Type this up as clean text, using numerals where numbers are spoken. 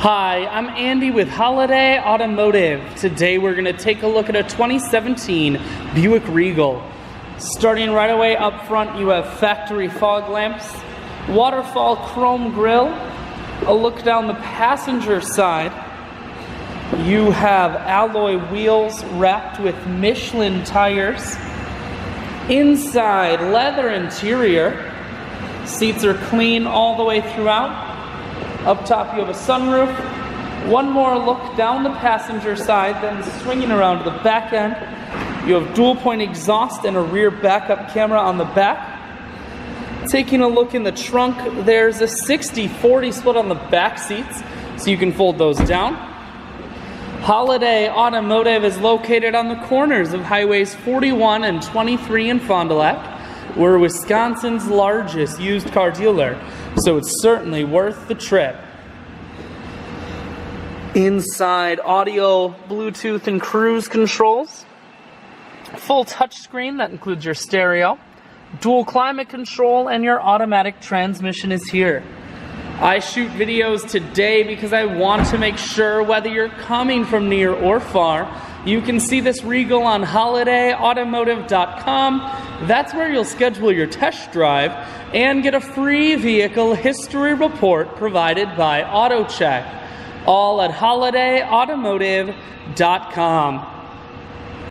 Hi, I'm Andy with Holiday Automotive. Today we're going to take a look at a 2017 Buick Regal. Starting right away up front, you have factory fog lamps, waterfall chrome grille. A look down the passenger side, you have alloy wheels wrapped with Michelin tires. Inside, leather interior. Seats are clean all the way throughout. Up top you have a sunroof. One more look down the passenger side, then swinging around to the back end. You have dual point exhaust and a rear backup camera on the back. Taking a look in the trunk, there's a 60-40 split on the back seats, so you can fold those down. Holiday Automotive is located on the corners of highways 41 and 23 in Fond du Lac. We're Wisconsin's largest used car dealer, so it's certainly worth the trip. Inside, audio, Bluetooth, and cruise controls. Full touchscreen, that includes your stereo. Dual climate control, and your automatic transmission is here. I shoot videos today because I want to make sure whether you're coming from near or far, you can see this Regal on holidayautomotive.com. That's where you'll schedule your test drive and get a free vehicle history report provided by AutoCheck. All at holidayautomotive.com.